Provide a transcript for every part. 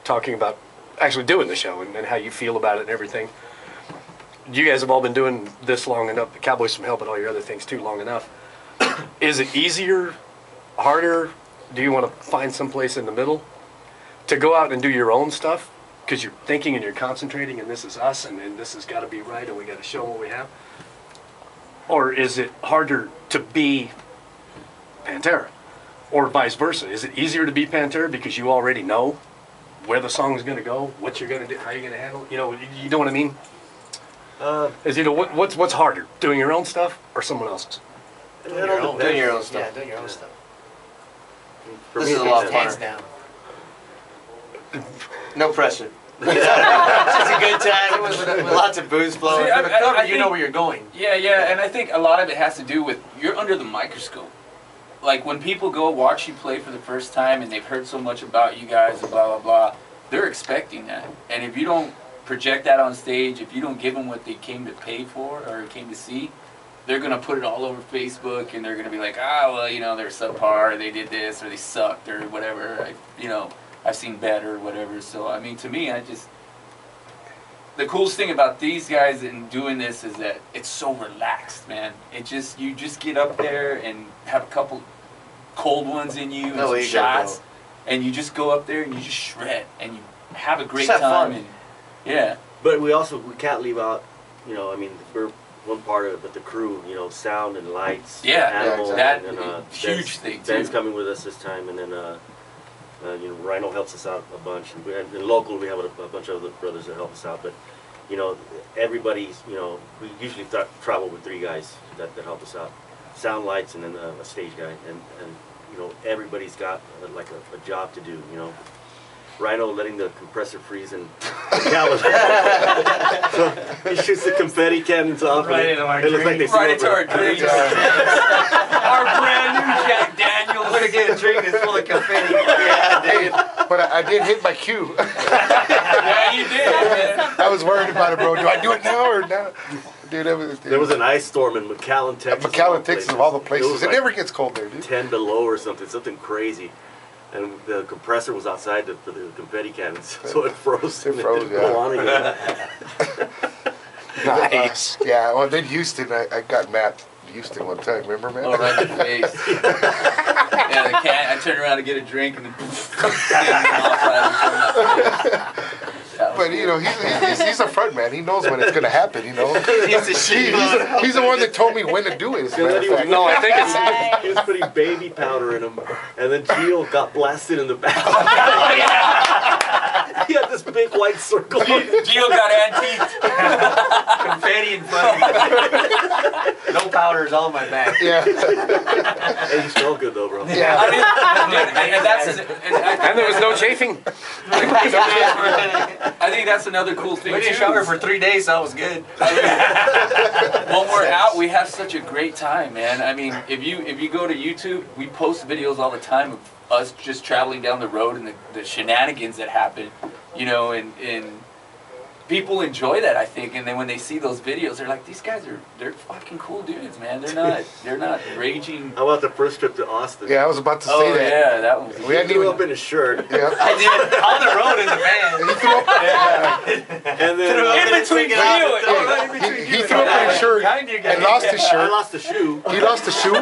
talking about actually doing the show and how you feel about it and everything. You guys have all been doing this long enough, the Cowboys some help and all your other things too long enough. Is it easier, harder? Do you want to find some place in the middle to go out and do your own stuff because you're thinking and you're concentrating and this is us and this has got to be right and we got to show what we have? Or is it harder to be Pantera? Or vice versa? Is it easier to be Pantera because you already know where the song is going to go, what you're going to do, how you're going to handle it? You know what I mean? What's harder, doing your own stuff or someone else's? Doing your own stuff. Yeah, doing your own stuff. This is a lot of fun. Hands down. No pressure. It's just a good time with lots of booze flowing. See, I you know where you're going. Yeah, and I think a lot of it has to do with you're under the microscope. Like when people go watch you play for the first time and they've heard so much about you guys and blah blah blah, they're expecting that. And if you don't project that on stage, if you don't give them what they came to pay for or came to see, they're gonna put it all over Facebook and they're gonna be like, well, they're subpar, or they did this, or they sucked, or whatever. I've seen better, or whatever. So I mean, to me, the coolest thing about these guys and doing this is that it's so relaxed, man. You just get up there and have a couple cold ones in you and some shots, and you just go up there and you just shred and you have a great time. Fun. And yeah. But we can't leave out, we're one part of it, but the crew, sound and lights. Yeah, animals, that and, huge thing too. Ben's coming with us this time, and then Rhino helps us out a bunch, and local we have a bunch of other brothers that help us out. But everybody's, we usually travel with 3 guys that help us out, sound, lights, and then a stage guy, and everybody's got like a job to do, Rhino letting the compressor freeze and so he shoots the confetti cannons off. Right into our drink. Like Right into our drink. Our brand new Jack Daniels. I'm gonna get a drink that's full of confetti. Yeah, dude. But I did hit my cue. Yeah, you did, man. I was worried about it, bro. Do I do it now or not? Dude, there was an ice storm in McAllen, Texas. McAllen, Texas, of all the places. It never gets cold there, dude. 10 below or something crazy. And the compressor was outside for the confetti cannons, so it froze. It froze, didn't go on again. Nice. Yeah, well, then Houston, I got Matt Houston one time, remember, Matt? Oh, right in the face. Yeah, I turned around to get a drink and then But he's a front man. He knows when it's gonna happen. He's the one that told me when to do it. As a matter of fact. No, I think he was putting baby powder in him, and then Gio got blasted in the back. Oh, yeah. He had this big white circle. Gio got antiqued. Confetti in front of me. No powders on my back. Yeah. Hey, you smell good though, bro. Yeah. And there was no chafing. I think that's another cool thing. We didn't shower for 3 days, so that was good. When we're out, we have such a great time, man. I mean, if you go to YouTube, we post videos all the time of us just traveling down the road and the shenanigans that happen, and people enjoy that, I think. And then when they see those videos, they're like, these guys they're fucking cool dudes, man. They're not raging. How about the first trip to Austin? Yeah, I was about to say that. Yeah, that was. We hadn't even up in his shirt. Yeah. I did on the road in the van. He threw up. And then In between He threw up in his shirt and lost his I shirt. lost the shoe. He lost the shoe. Ben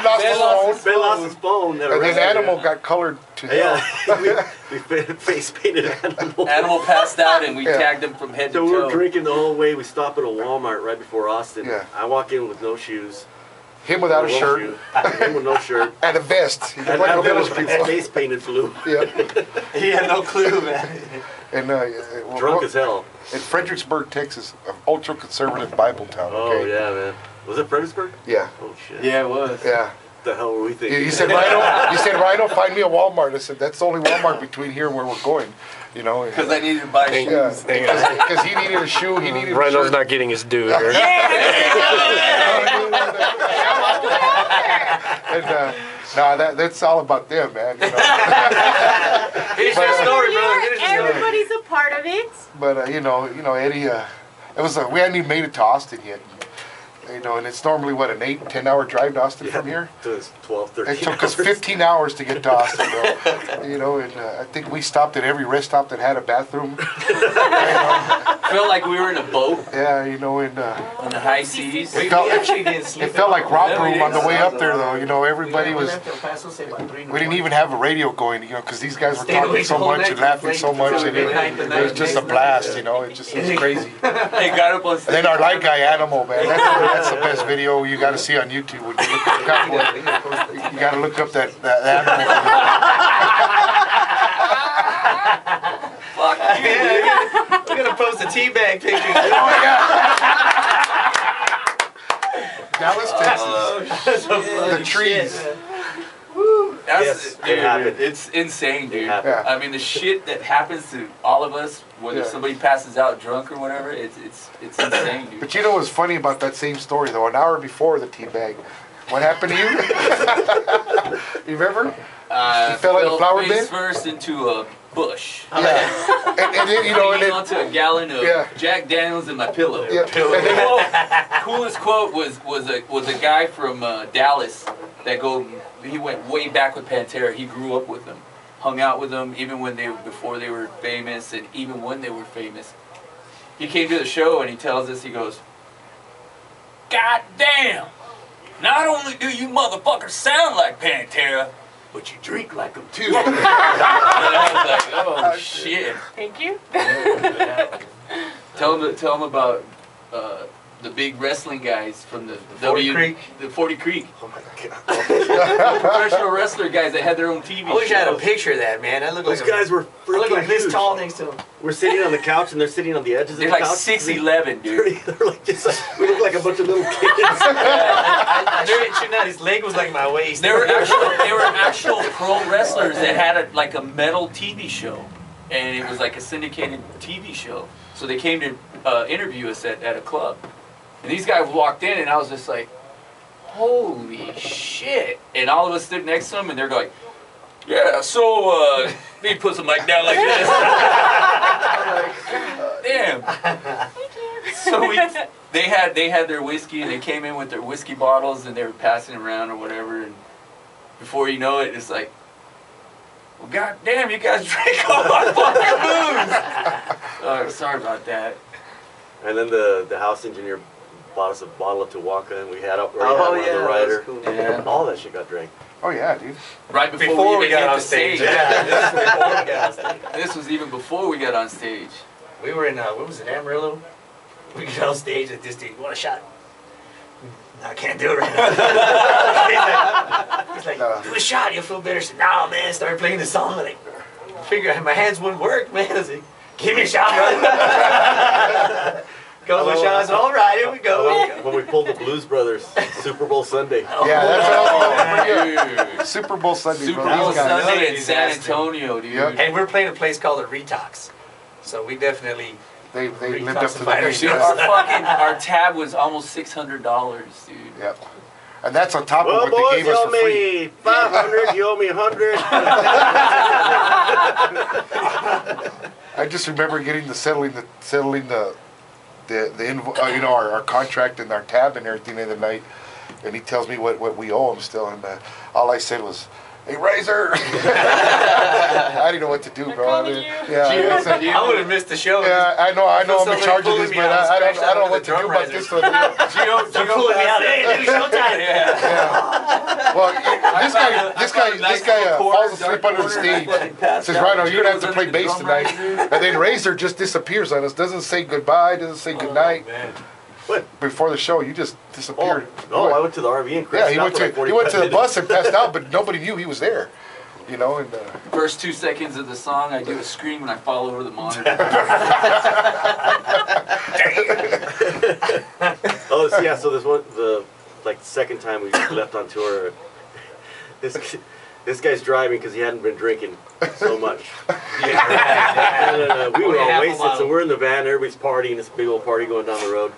lost his phone. Ben lost his phone. And then Animal got colored to hell. Yeah, we face painted Animal. Animal passed out and we tagged him from head to So toe. we were drinking the whole way. We stop at a Walmart right before Austin. Yeah. I walk in with no shoes. Him without a shirt. Him with no shirt. And a vest. He looked And like a Ben was village people. face painted blue. Yeah. He had no clue, man. And Drunk as hell. In Fredericksburg, Texas, an ultra conservative Bible town. Oh yeah, man. Was it Fredericksburg? Yeah. Oh shit. Yeah, it was. Yeah. What the hell were we thinking? He said, Rhino, find me a Walmart. I said, that's the only Walmart between here and where we're going. Because I needed to buy shoes. Yeah. Because he needed a shoe. He needed Rhino's a shirt. not getting his due here. And that's all about them, man. Finish your story, brother. Finish your story. Everybody's a part of it. But Eddie, we hadn't even made it to Austin yet. You know, and it's normally, what, an 8-10 hour drive to Austin from here? So it's 12, 13 It took us hours. 15 hours to get to Austin, bro. You know, and I think we stopped at every rest stop that had a bathroom. Felt like we were in a boat Yeah, you know, and on the high seas. it felt, actually didn't sleep. it felt like romp Yeah, we room on the did. way up there, though. You know, everybody We was. left El Paso, say, about 3 in the We didn't morning. even have a radio going, you know, because these guys were Stayed talking awake so the whole much night and laughing playing so much, till and midnight the it was night just a next blast, night. you know. It just was crazy. They got up on And stage. then our light guy Animal, man, that's the best video you got to see on YouTube. When you look at Cowboy, you got to look up that Animal. Fuck you. Yeah, we're gonna post a teabag picture. Oh yeah. Dallas, Texas. The trees. That's, Yes, it dude, happened. it's insane, dude. happened. Yeah. I mean, the shit that happens to all of us, whether Yeah. somebody passes out drunk or whatever, it's insane, dude. But you know what's funny about that same story though? An hour before the teabag, what happened to you? You remember? You fell in the flower face bin? first into a bush. Yeah. And then, you know, and Hanging then, onto a gallon of Yeah. Jack Daniels in my pillow. yeah. And then, Coolest quote was a guy from Dallas that he went way back with Pantera. He grew up with them, hung out with them even before they were famous and even when they were famous. He came to the show and he tells us, he goes, "God damn! Not only do you motherfuckers sound like Pantera, but you drink like them too." And I was like, "Oh shit!" Thank you. Tell him about the big wrestling guys from the 40 Creek. the 40 Creek. Oh my God. Professional wrestler guys that had their own TV I wish I had a shows. picture of that, man. I look Those like guys were I look freaking like this huge. tall next to him. We're sitting on the couch and they're sitting on the edges They're of the like couch. 6'11", dude. They're like we look like a bunch of little kids. I shit you not. His leg was like my waist. They were actual pro wrestlers that had like a metal TV show, and it was like a syndicated TV show. So they came to interview us at a club, and these guys walked in, and I was just like, "Holy shit!" And all of us stood next to them, and they're going, "Yeah, so he puts the mic down like this." I'm like, "Damn." So they had their whiskey, and they came in with their whiskey bottles, and they were passing it around or whatever, and before you know it, it's like, "Well, god damn, you guys drank all my fucking booze." Sorry about that. And then the house engineer bought us a bottle of Tawaka, and we had up right Oh on yeah, the that rider. was cool. Yeah. All that shit got drank. oh yeah, dude. Right before, Before we we even got hit on the stage. stage. Yeah, this is before we got on stage. This was even before we got on stage. We were in what was it, Amarillo? We got on stage at this dude. You want a shot? I can't do it right now. He's like, do a shot, you'll feel better. I said, no, man. Started playing the song. I'm like, figure my hands wouldn't work, man. I was like, give me a shot, brother. Couple of shots. All right, here we go. When we pulled the Blues Brothers Super Bowl Sunday. Yeah, that's what I was Dude. Super Bowl Sunday, Super bro. Bowl These guys. Sunday in These San guys, Antonio, dude. Yep. And we're playing a place called the Retox. So we definitely They Retox lived up to the fighters. name. Dude, our tab was almost $600, dude. Yep. And that's on top of Well, what they boys, gave you us owe for free. me 500. You owe me 100. I just remember getting settling the you know, our contract and our tab and everything the other night, and he tells me what we owe him still, and all I said was, "Hey, Razor." I didn't know what to do, bro. I mean, yeah, I said, I would have missed the show. yeah, I know I'm in somebody charge of pulling this, me but out and I scratched don't out know with what a to do drum about riser. this one. You know? They're pulling me out. Hey, dude, showtime. Yeah. Well, this guy falls asleep under the stage. Says, "Rhino, you're gonna have to play bass tonight." And then Razor just disappears on us. Doesn't say goodbye. Doesn't say goodnight. What? Before the show, you just disappeared. No, I went to the RV and Yeah, crashed out for like he went to 45 the minutes. bus and passed out, but nobody knew he was there. You know, and First 2 seconds of the song, I do a scream and I fall over the monitor. Oh, so yeah. So the second time we left on tour, this guy's driving because he hadn't been drinking so much. And we were all wasted, so we're in the van. Everybody's partying. This big old party going down the road.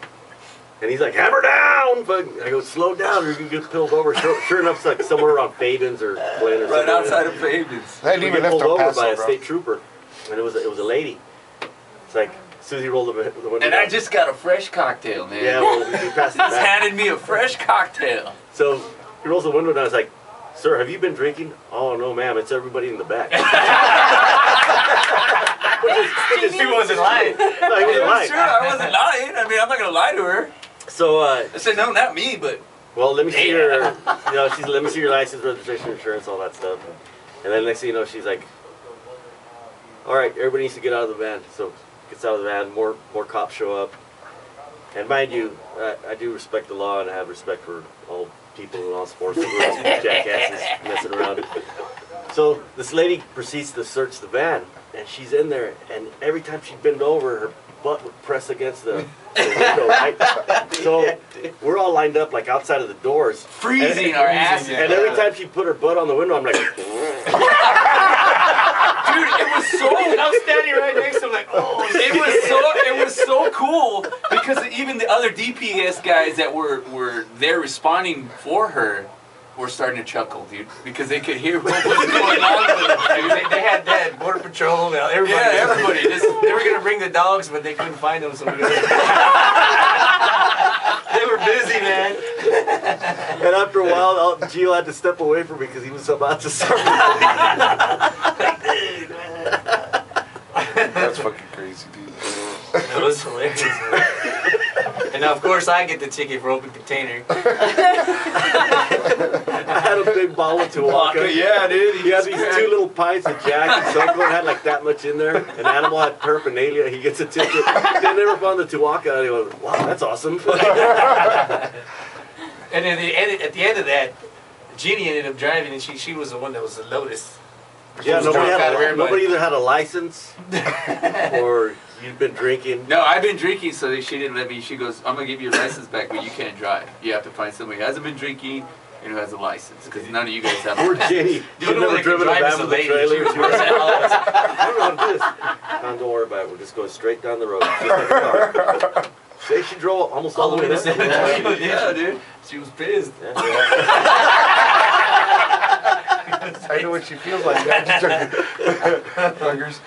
And he's like, "Hammer down!" But I go, "Slow down, or you can get pulled over." Sure enough, it's like somewhere around Fabian's or Glen or Right something. outside of Fabian's. they hadn't We even get left pulled El over Paso, by a bro. state trooper, and it was a lady. It's like, Susie rolled the window And I down. just got a fresh cocktail, man. Yeah, well, we passed it He's back. handed me a fresh cocktail. So he rolls the window down. It's like, sir, have you been drinking? Oh no, ma'am. It's everybody in the back. She wasn't lying. No, he It wasn't was lying. true. I wasn't lying. I mean, I'm not gonna lie to her. So I said, no, not me, but well, let me see your, let me see your license, registration, insurance, all that stuff. And then next thing you know, she's like, all right, everybody needs to get out of the van. So gets out of the van. More cops show up. And mind you, I do respect the law and I have respect for all people in all sports. Jackasses messing around. So this lady proceeds to search the van, and she's in there, and every time she'd bend over, her butt would press against the window, right? So we're all lined up like outside of the doors. freezing our asses. And every time she put her butt on the window, I'm like, Dude, it was so. I'm standing right next to him like, oh, It was so cool because even the other DPS guys that were there responding for her were starting to chuckle, dude, because they could hear what was going on with them, dude. they had Border Patrol and everybody. Yeah, everybody. Just, They were gonna bring the dogs, but they couldn't find them, so we got. They were busy, man. and after a while, Gio had to step away from me because he was about to start. That's fucking crazy, dude. It was hilarious. And now, of course, I get the ticket for open container. I had a big bottle of Tuaca. yeah, dude. He had these 2 little pints of Jack and Sunco had like that much in there. An animal had paraphernalia. He gets a ticket. They never found the Tuaca. And he went, wow, that's awesome. And then at the end of that, Jeannie ended up driving, and she was the one that was the Lotus. Yeah, Everybody. nobody either had a license or you'd been drinking. No, I've been drinking, so she didn't let me. She goes, I'm going to give you your license back, but you can't drive. You have to find somebody who hasn't been drinking and who has a license, because none of you guys have Poor one. Jenny. You She'd know never they driven a can drive van as a with a lady. trailer. She was I don't know how to do this. Don't worry about it. We're just going straight down the road. Just like a car. Say she drove almost all the way to San Antonio. Yeah, dude. She was pissed. I know what she feels like. Buggers.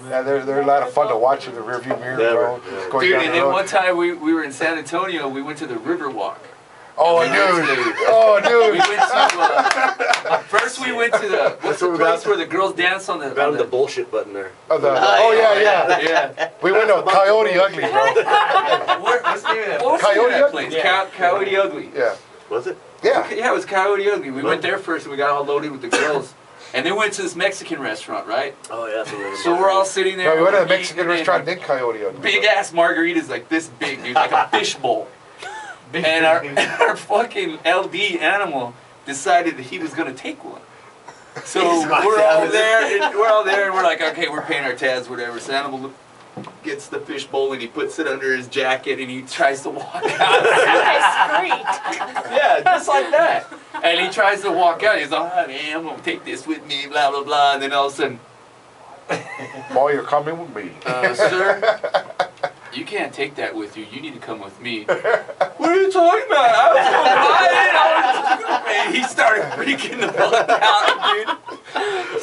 Yeah, they're a lot of fun to watch in the rearview mirror, bro. Never. Just going Dude, down and the then road. one time we were in San Antonio, we went to the Riverwalk. Oh, dude. Oh, We dude. went to, first we went to the, what's the where we place got- where the girls dance on the, Got him the bullshit button there. Oh, yeah. yeah. We went to Coyote Ugly, bro. What's the name of that? What was the name of Coyote that Ugly? place? Yeah. Coyote Ugly. Yeah. Was it? Yeah. Yeah, it was Coyote Ugly. We went there first and we got all loaded with the girls. And then went to this Mexican restaurant, right? Oh, yeah. So we're all sitting there. No, we went to the we're Mexican eating, restaurant, and then Coyote Ugly. big ass margaritas like this big, dude, like a fish bowl. And our fucking LD animal decided that he was gonna take one. So we're all there, and we're like, okay, we're paying our tabs, whatever. So animal gets the fish bowl and he puts it under his jacket and he tries to walk out. Yeah, just like that. And he tries to walk out. He's like, oh, man, I'm gonna take this with me, blah blah blah. And then all of a sudden, Boy, you're coming with me. sir, you can't take that with you. You need to come with me. What are you talking about? I was gonna buy it. And he started freaking the fuck out, dude.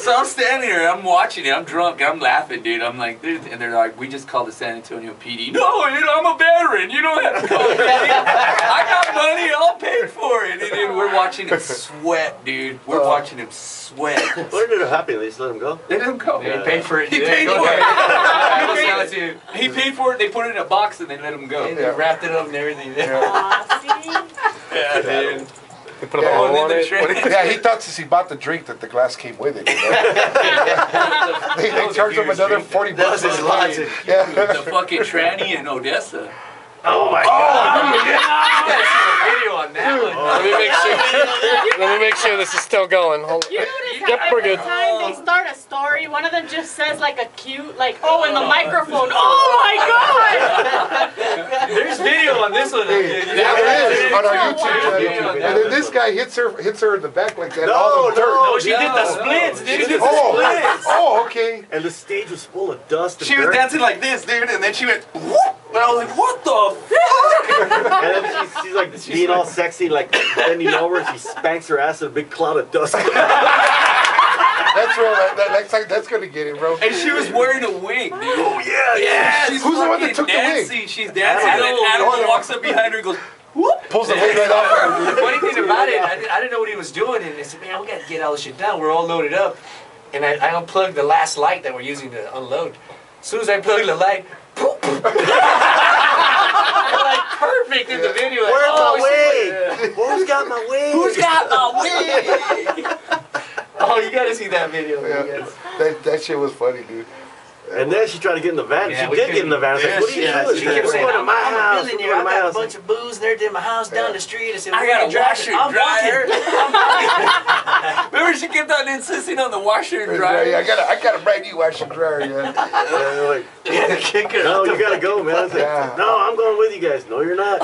So I'm standing there, I'm watching it, I'm drunk, I'm laughing, dude. I'm like, and they're like, we just called the San Antonio PD. No, I'm a veteran. You don't have to call the PD. I got money, I'll pay for it. And then we're watching him sweat, dude. We're watching him sweat. What ended up happening? They just let him go? They let him go. He paid for it. He Yeah, paid go for it. ahead. He paid for it. They put it in a box and they let him go. And they wrapped it up and everything. Yeah, dude. They put a Yeah. ball Oh, on then it. the train. Yeah, he thought since he bought the drink that the glass came with it. You know? They charged him another 40 That bucks. was his logic. Yeah. The fucking tranny in Odessa. Oh, my God. Video on that one. Let me make sure this is still going. Hold on. You notice Yep, how we're every good. time they start a story, one of them just says like a cute, like, oh, in the microphone, oh my god! There's video on this one. There is on our YouTube channel. Yeah. And then this guy hits her in the back like that. No, all the dirt. No, she did the splits, dude. She did the Oh, splits. oh, okay. And the stage was full of dust and She was dirt. dancing like this, dude, and then she went, whoop! And I was like, what the fuck? And then she's like being all sexy, like bending over, and she spanks her ass in a big cloud of dust. That's real. That's gonna get him, bro. And she was wearing a wig, dude. Oh yeah. She's Who's the one that fucking took the wig? dancing. She's dancing, and then Animal walks up behind her and goes, Pulls the wig right off. The funny thing about it, I didn't know what he was doing, and I said, man, we got to get all this shit done. We're all loaded up. And I unplugged the last light that we're using to unload. As soon as I plugged the light, poop. Like perfect in the video. Like, Where's my shit. wig? Who's got my wig? Who's got my wig? Oh, you got to see that video. Man. Yeah. Yes. That shit was funny, dude. And then she tried to get in the van. Yeah, She we did get in the van. I was like, what are you doing? She kept saying, We're going to I'm my a house. We're billionaire. going I to my got a house. bunch of booze and everything in my house down the street. I said, I "Where got you a washer driving?" and dryer. I'm walking. Remember, she kept on insisting on the washer and Yeah, dryer. I got a brand new washer and dryer. Yeah. And they're like, Yeah, kick her no, out you the got to go, man. I was like, Yeah. no, I'm going with you guys. No, you're not.